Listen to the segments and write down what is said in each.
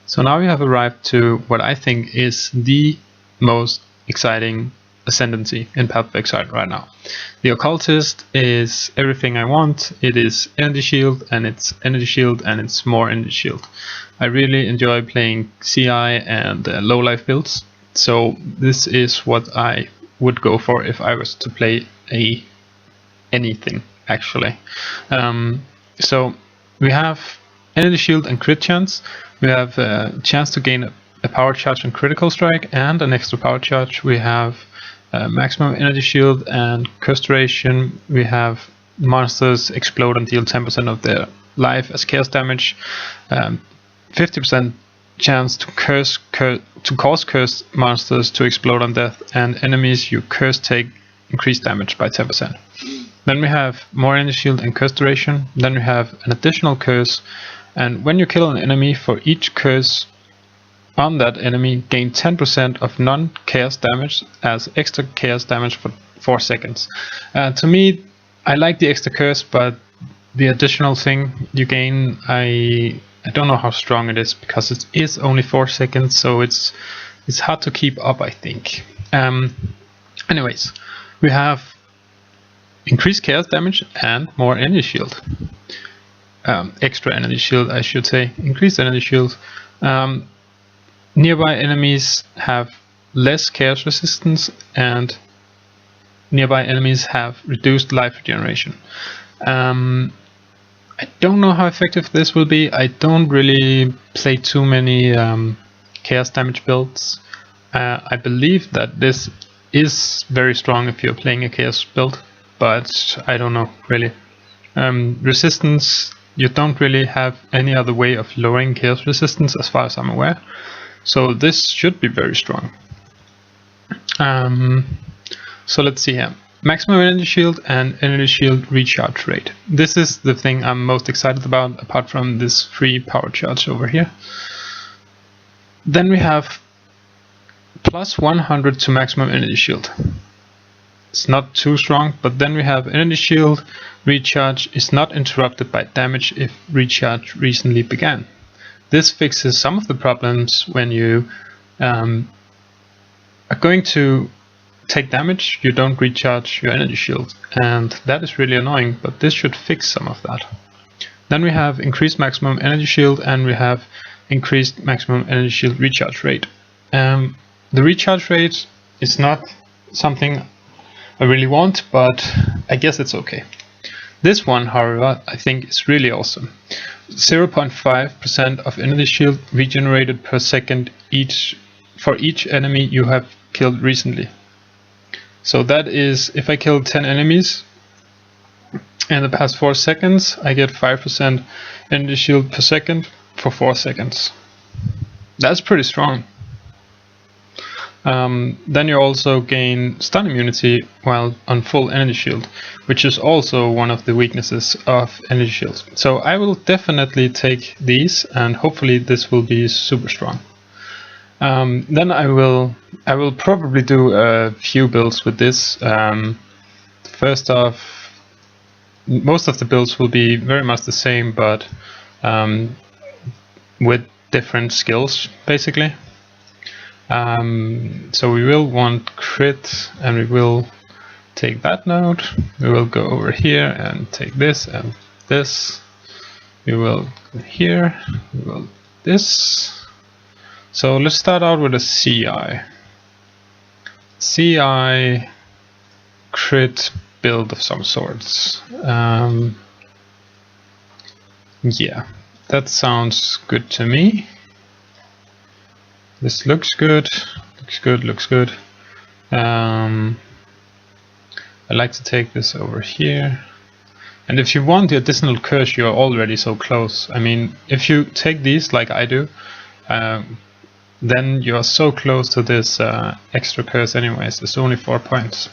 So now we have arrived to what I think is the most exciting ascendancy in Path of Exile right now. The Occultist is everything I want. It is energy shield, and it's energy shield, and it's more energy shield. I really enjoy playing CI and low life builds, so this is what I would go for if I was to play anything actually. So we have energy shield and crit chance. We have a chance to gain a power charge and critical strike and an extra power charge. We have maximum energy shield and curse duration. We have monsters explode and deal 10% of their life as chaos damage. 50% chance to cause cursed monsters to explode on death, and enemies you curse take increased damage by 10%. Then we have more energy shield and curse duration. Then we have an additional curse, and when you kill an enemy, for each curse on that enemy, gain 10% of non-chaos damage as extra chaos damage for 4 seconds. To me, I like the extra curse, but the additional thing you gain, I don't know how strong it is, because it is only 4 seconds, so it's hard to keep up, I think. Anyways, we have increased chaos damage and more energy shield. Extra energy shield, I should say. Increased energy shield. Nearby enemies have less chaos resistance, and nearby enemies have reduced life regeneration. I don't know how effective this will be. I don't really play too many chaos damage builds. I believe that this is very strong if you're playing a chaos build, but I don't know really. Resistance, you don't really have any other way of lowering chaos resistance as far as I'm aware, so this should be very strong. So let's see here. Maximum energy shield and energy shield recharge rate. This is the thing I'm most excited about, apart from this free power charge over here. Then we have plus 100 to maximum energy shield. It's not too strong, but then we have energy shield recharge is not interrupted by damage if recharge recently began. This fixes some of the problems when you are going to take damage, you don't recharge your energy shield, and that is really annoying, but this should fix some of that. Then we have increased maximum energy shield, and we have increased maximum energy shield recharge rate. The recharge rate is not something I really want, but I guess it's okay. This one, however, I think is really awesome. 0.5% of energy shield regenerated per second for each enemy you have killed recently. So that is, if I kill 10 enemies in the past 4 seconds, I get 5% energy shield per second for 4 seconds. That's pretty strong. Then you also gain stun immunity while on full energy shield, which is also one of the weaknesses of energy shields. So I will definitely take these, and hopefully this will be super strong. Then I will probably do a few builds with this. First off, most of the builds will be very much the same, but with different skills basically. So we will want crit, and we will take that node. We will go over here and take this and this. We will here, we will this. So let's start out with a CI crit build of some sorts. Yeah, that sounds good to me. This looks good, looks good. I like to take this over here. And if you want the additional curse, you're already so close. I mean, if you take these like I do, then you are so close to this extra curse anyways. It's only 4 points.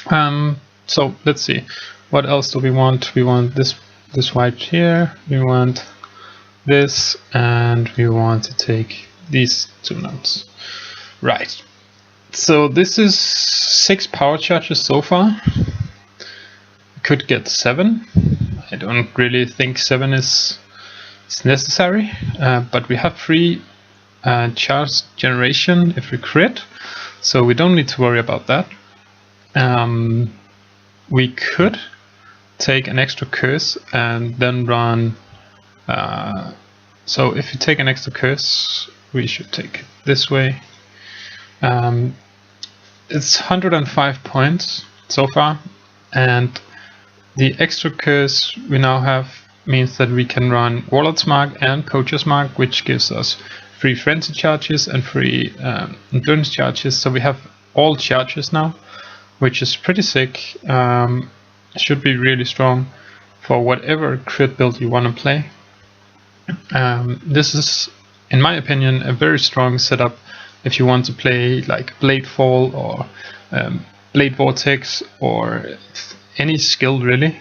So let's see, what else do we want? We want this white here, we want this, and we want to take these 2 nodes. Right, so this is 6 power charges so far. Could get 7. I don't really think 7 is is necessary, but we have free charge generation if we crit, so we don't need to worry about that. We could take an extra curse and then run. So if you take an extra curse, we should take it this way. It's 105 points so far, and the extra curse we now have means that we can run Warlord's Mark and Poacher's Mark, which gives us free frenzy charges and free endurance charges. So we have all charges now, which is pretty sick. Should be really strong for whatever crit build you want to play. This is, in my opinion, a very strong setup if you want to play like Bladefall or Blade Vortex or any skill really.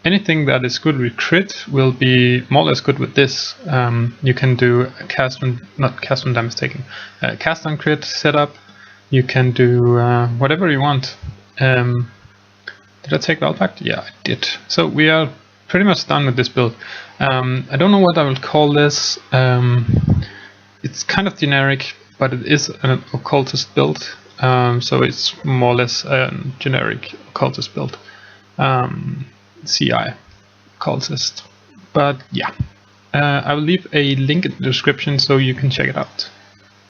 Anything that is good with crit will be more or less good with this. You can do a cast on crit setup. You can do whatever you want. Did I take Valpact? Yeah, I did. So we are pretty much done with this build. I don't know what I will call this. It's kind of generic, but it is an occultist build. So it's more or less a generic occultist build. CI occultist. But yeah, I will leave a link in the description so you can check it out.